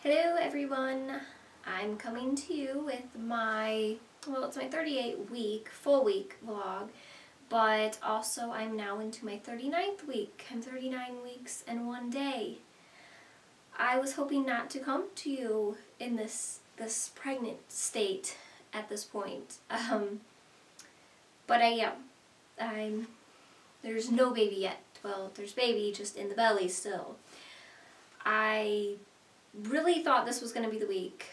Hello everyone, I'm coming to you with my, it's my 38-week, full week vlog, but also I'm now into my 39th week. I'm 39 weeks and 1 day. I was hoping not to come to you in this pregnant state at this point, but I am. There's no baby yet. Well, there's baby just in the belly still. I really thought this was going to be the week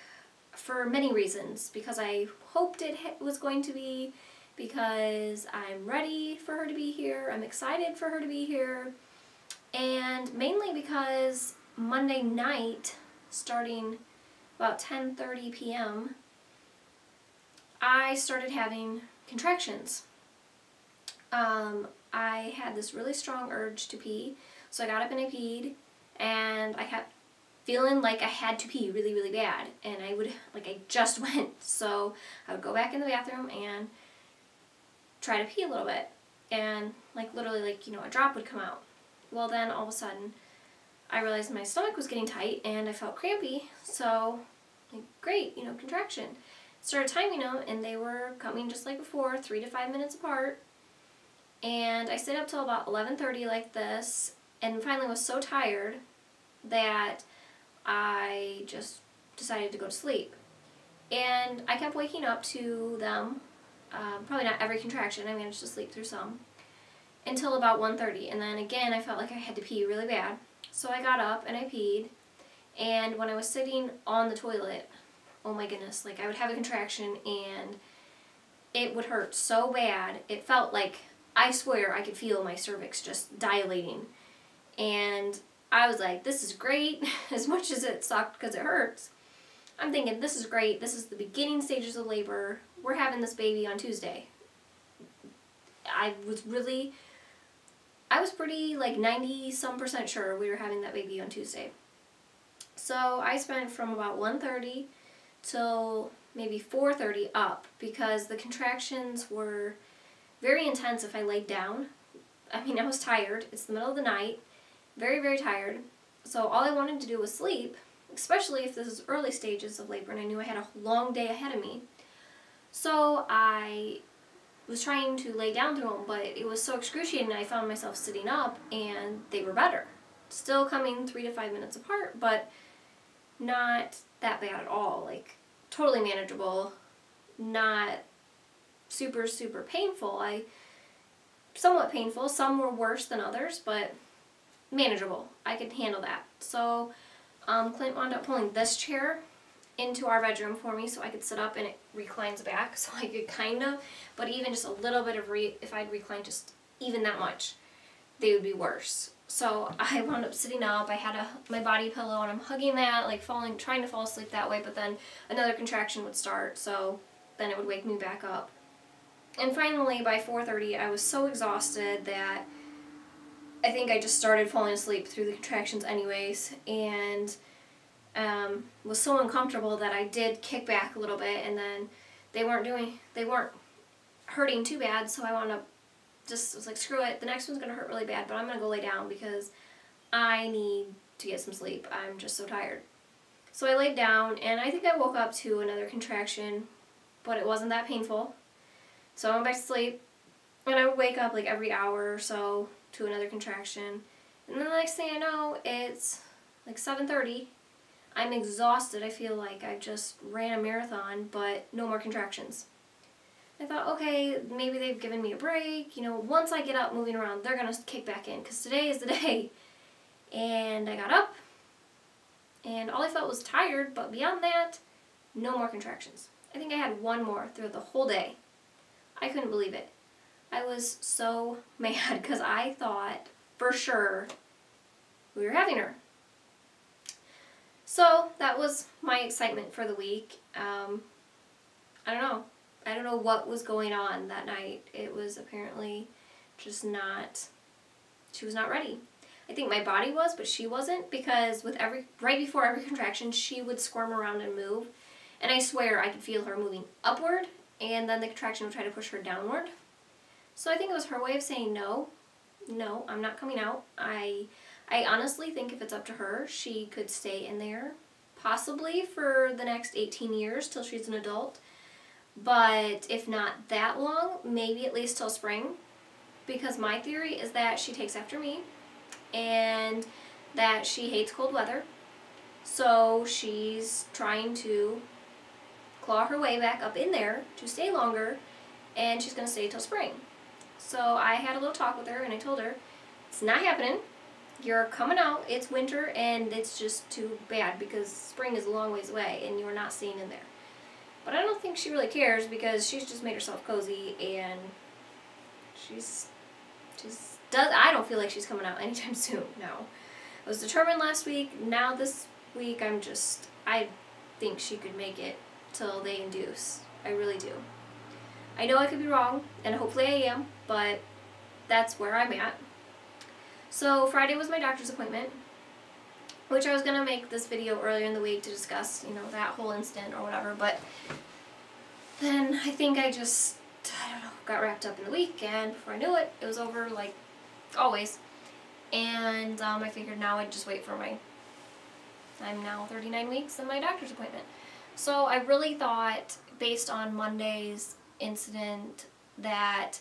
for many reasons, because I hoped it was going to be, because I'm ready for her to be here, I'm excited for her to be here, and mainly because Monday night, starting about 10:30 p.m., I started having contractions. I had this really strong urge to pee, so I got up and I peed, and I kept feeling like I had to pee really, really bad, and I just went, so I would go back in the bathroom and try to pee a little bit, and literally a drop would come out. Well, then all of a sudden I realized my stomach was getting tight and I felt crampy, so great, contraction. Started timing them, and they were coming just like before, 3 to 5 minutes apart, and I stayed up till about 11:30 like this, and finally was so tired that I just decided to go to sleep. And I kept waking up to them, probably not every contraction, I managed to sleep through some, until about 1:30, and then again I felt like I had to pee really bad. So I got up and I peed, and when I was sitting on the toilet, oh my goodness, I would have a contraction and it would hurt so bad. It felt like, I swear, I could feel my cervix just dilating, and I was like, this is great, as much as it sucked because it hurts. I'm thinking, this is great, this is the beginning stages of labor, we're having this baby on Tuesday. I was pretty 90-some% sure we were having that baby on Tuesday. So I spent from about 1:30 till maybe 4:30 up, because the contractions were very intense if I laid down. I was tired, it's the middle of the night, very, very tired, so all I wanted to do was sleep, especially if this is early stages of labor and I knew I had a long day ahead of me. So I was trying to lay down through them, but it was so excruciating I found myself sitting up, and they were better. Still coming 3 to 5 minutes apart, but not that bad at all. Totally manageable, not super, super painful. Somewhat painful, some were worse than others, but manageable. I could handle that. So Clint wound up pulling this chair into our bedroom for me so I could sit up, and it reclines back, so I could but even just a little bit of if I'd recline just even that much, they would be worse. So I wound up sitting up, I had my body pillow, and I'm hugging that, trying to fall asleep that way, but then another contraction would start, so then it would wake me back up. And finally, by 4:30, I was so exhausted that I think I just started falling asleep through the contractions anyways, and was so uncomfortable that I did kick back a little bit, and then they weren't hurting too bad, so I wound up was like, screw it, the next one's gonna hurt really bad, but I'm gonna go lay down because I need to get some sleep. I'm just so tired. So I laid down, and I think I woke up to another contraction, but it wasn't that painful. So I went back to sleep, and I would wake up every hour or so to another contraction, and then the next thing I know, it's 7:30. I'm exhausted. I feel like I just ran a marathon, but no more contractions. I thought, okay, maybe they've given me a break. Once I get up moving around, they're going to kick back in, because today is the day. And I got up, and all I felt was tired, but beyond that, no more contractions. I think I had one more throughout the whole day. I couldn't believe it. I was so mad, because I thought for sure we were having her. So that was my excitement for the week. I don't know what was going on that night. It was apparently just not, she was not ready. I think my body was, but she wasn't, because right before every contraction, she would squirm around and move, and I swear I could feel her moving upward, and then the contraction would try to push her downward. So I think it was her way of saying no, I'm not coming out. I honestly think if it's up to her, she could stay in there possibly for the next 18 years till she's an adult. But if not that long, maybe at least till spring. Because my theory is that she takes after me and that she hates cold weather. So she's trying to claw her way back up in there to stay longer, and she's going to stay till spring. So I had a little talk with her and I told her, it's not happening. You're coming out, it's winter, and it's just too bad because spring is a long ways away and you're not staying in there. But I don't think she really cares because she's just made herself cozy, and I don't feel like she's coming out anytime soon. No. I was determined last week. Now this week I think she could make it till they induce. I really do. I know I could be wrong, and hopefully I am, but that's where I'm at. So Friday was my doctor's appointment, which I was going to make this video earlier in the week to discuss, you know, that whole incident or whatever, but then I think I don't know, got wrapped up in the week, and before I knew it, it was over, like always. And I figured now I'd just wait for I'm now 39 weeks in my doctor's appointment. So I really thought, based on Monday's incident, that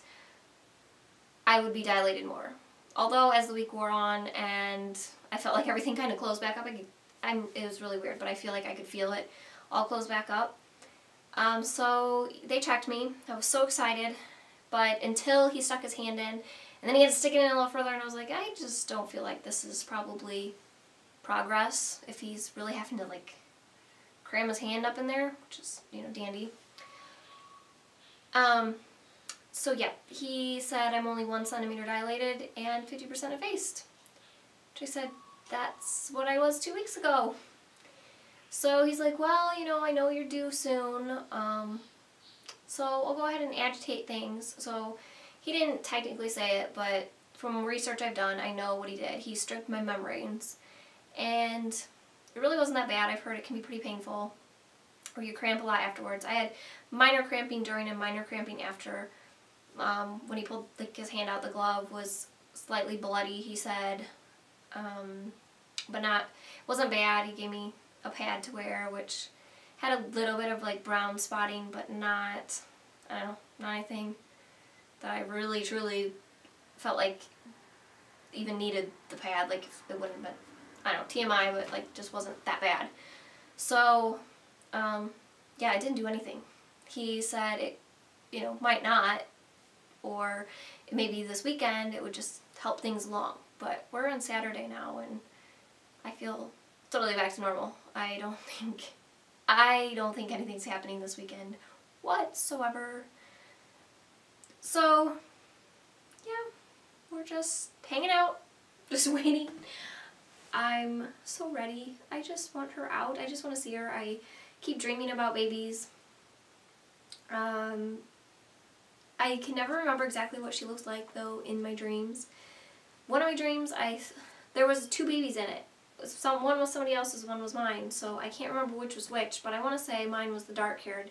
I would be dilated more. Although as the week wore on and I felt like everything kind of closed back up, it was really weird, but I feel like I could feel it all close back up. So they checked me. I was so excited, but until he stuck his hand in, and then he had to stick it in a little further, and I was like, I just don't feel like this is probably progress if he's really having to like cram his hand up in there, which is, you know, dandy. So yeah, he said I'm only 1 centimeter dilated and 50% effaced. Which I said, that's what I was 2 weeks ago. So he's like, well, you know, I know you're due soon, so I'll go ahead and agitate things. So he didn't technically say it, but from research I've done, I know what he did. He stripped my membranes, and it really wasn't that bad. I've heard it can be pretty painful, or you cramp a lot afterwards. I had minor cramping during and minor cramping after. When he pulled his hand out, the glove was slightly bloody, he said, but wasn't bad. He gave me a pad to wear, which had a little bit of like brown spotting, but not, I don't know, not anything that I really truly felt like even needed the pad. Like it wouldn't have been, I don't know, TMI, but like just wasn't that bad. So yeah, it didn't do anything. He said it, you know, might not, or maybe this weekend it would just help things along. But we're on Saturday now, and I feel totally back to normal. I don't think anything's happening this weekend whatsoever. So yeah, we're just hanging out, just waiting. I'm so ready. I just want her out. I just want to see her. I keep dreaming about babies. I can never remember exactly what she looks like, though, in my dreams. One of my dreams, there was 2 babies in it. One was somebody else's, one was mine, so I can't remember which was which, but I want to say mine was the dark-haired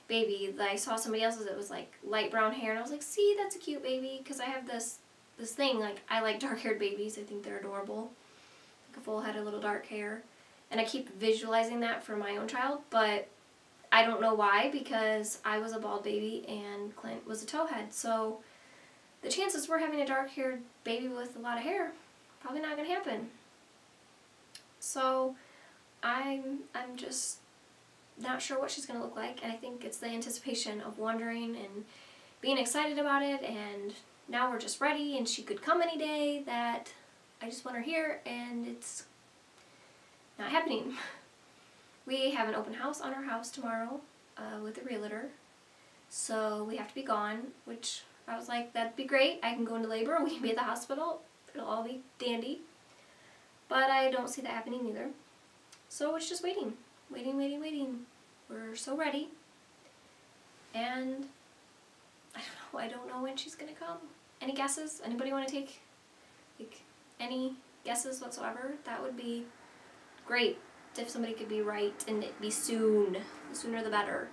baby. I saw somebody else's that was like light brown hair, and I was like, see, that's a cute baby, because I have this thing, like, I like dark-haired babies. I think they're adorable. Like a full head of little dark hair. And I keep visualizing that for my own child, but I don't know why, because I was a bald baby and Clint was a towhead, so the chances we're having a dark-haired baby with a lot of hair, probably not going to happen. So I'm just not sure what she's going to look like, and I think it's the anticipation of wondering and being excited about it, and now we're just ready, and she could come any day, that I just want her here, and it's not happening. We have an open house on our house tomorrow with a realtor, so we have to be gone, which I was like, that'd be great. I can go into labor, we can be at the hospital, it'll all be dandy. But I don't see that happening either. So it's just waiting. Waiting, waiting, waiting. We're so ready. And I don't know when she's going to come. Any guesses? Anybody want to take like any guesses whatsoever? That would be great if somebody could be right and it be soon. The sooner the better.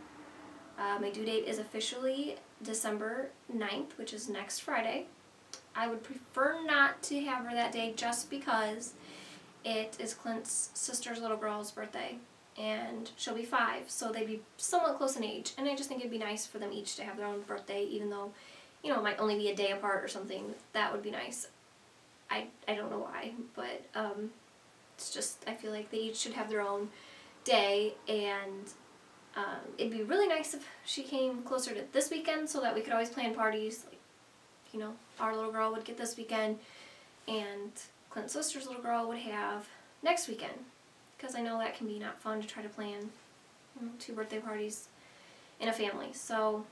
My due date is officially December 9th, which is next Friday. I would prefer not to have her that day just because it is Clint's sister's little girl's birthday. and she'll be 5, so they'd be somewhat close in age. And I just think it'd be nice for them each to have their own birthday, even though, you know, it might only be a day apart or something. That would be nice. I don't know why, but it's just, I feel like they each should have their own day, and it'd be really nice if she came closer to this weekend so that we could always plan parties. Like, you know, our little girl would get this weekend, and Clint's sister's little girl would have next weekend. Because I know that can be not fun to try to plan, you know, 2 birthday parties in a family. So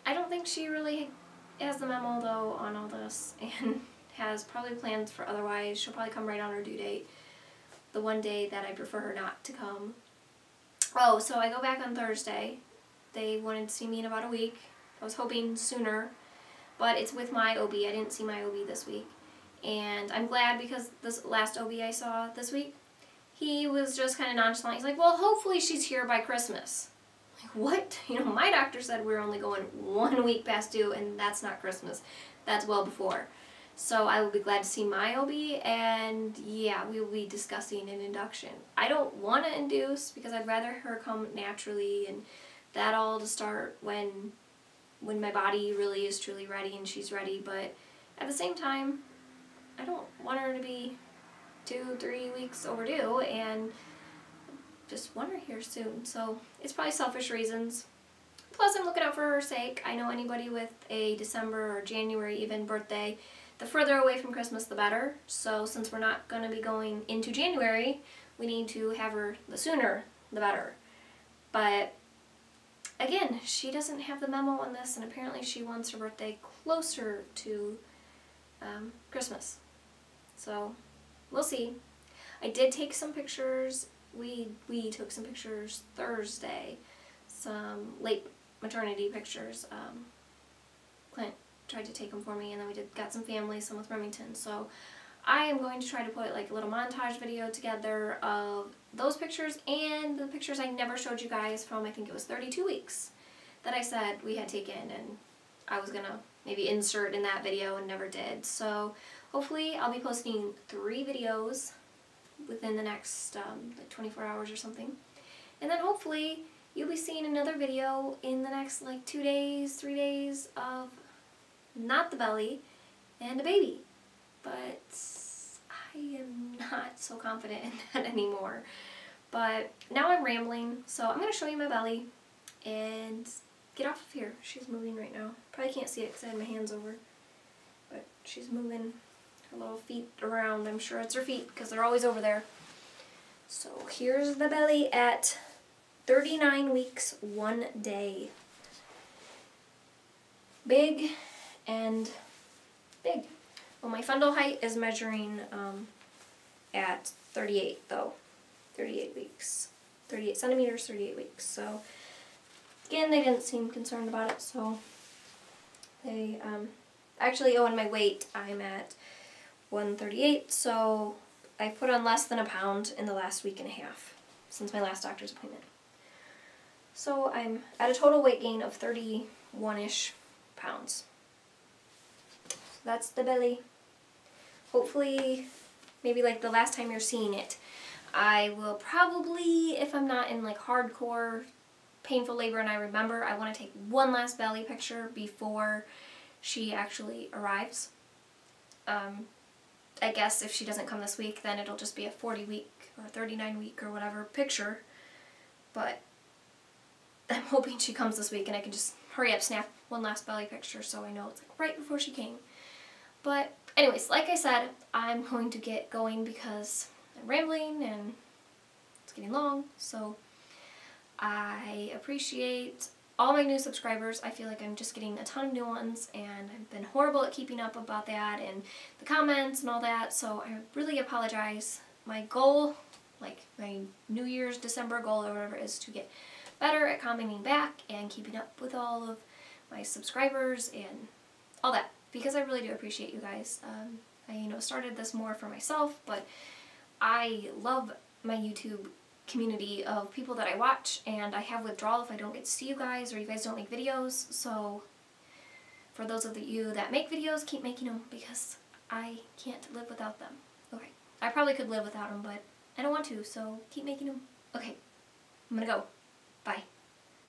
I don't think she really has the memo though on all this, and has probably plans for otherwise. She'll probably come right on her due date, the one day that I prefer her not to come. Oh, so I go back on Thursday. They wanted to see me in about a week. I was hoping sooner, but it's with my OB. I didn't see my OB this week. And I'm glad, because this last OB I saw this week, he was just kind of nonchalant. He's like, well, hopefully she's here by Christmas. Like, what? You know, my doctor said we were only going 1 week past due, and that's not Christmas. That's well before. So I will be glad to see my OB, and yeah, we will be discussing an induction. I don't want to induce, because I'd rather her come naturally, and that all to start when my body really is truly ready and she's ready. But at the same time, I don't want her to be 2-3 weeks overdue, and just want her here soon. So it's probably selfish reasons. Plus, I'm looking out for her sake. I know anybody with a December or January even birthday, the further away from Christmas the better. So since we're not going to be going into January, we need to have her the sooner the better. But again, she doesn't have the memo on this, and apparently she wants her birthday closer to Christmas. So we'll see. I did take some pictures. We took some pictures Thursday, some late maternity pictures. Clint tried to take them for me, and then we got some family, some with Remington. So I am going to try to put like a little montage video together of those pictures and the pictures I never showed you guys from, I think it was 32 weeks, that I said we had taken, and I was gonna maybe insert in that video and never did. So hopefully I'll be posting 3 videos within the next like 24 hours or something. And then hopefully you'll be seeing another video in the next like 2 days, 3 days of not the belly and a baby. But I am not so confident in that anymore. But now I'm rambling, so I'm going to show you my belly and get off of here. She's moving right now. Probably can't see it because I had my hands over. But she's moving her little feet around. I'm sure it's her feet because they're always over there. So here's the belly at 39 weeks, 1 day. Big and big. Well, my fundal height is measuring at 38 though. 38 weeks. 38 centimeters, 38 weeks. So again, they didn't seem concerned about it, so they actually, oh, and my weight, I'm at 138, so I put on less than a pound in the last week and a half since my last doctor's appointment. So I'm at a total weight gain of 31-ish pounds. So that's the belly. Hopefully, maybe like the last time you're seeing it, I will probably, if I'm not in like hardcore painful labor and I remember, I want to take one last belly picture before she actually arrives. I guess if she doesn't come this week, then it'll just be a 40-week or 39-week or whatever picture. But I'm hoping she comes this week and I can just hurry up, snap one last belly picture so I know it's like right before she came. But anyways, like I said, I'm going to get going because I'm rambling and it's getting long. So I appreciate all my new subscribers. I feel like I'm just getting a ton of new ones, and I've been horrible at keeping up about that and the comments and all that, so I really apologize. My goal, like my New Year's December goal or whatever, is to get better at commenting back and keeping up with all of my subscribers and all that, because I really do appreciate you guys. I started this more for myself, but I love my YouTube community of people that I watch, and I have withdrawal if I don't get to see you guys or you guys don't make videos. So for those of you that make videos, keep making them because I can't live without them. Okay, I probably could live without them, but I don't want to, so keep making them. Okay, I'm gonna go. Bye.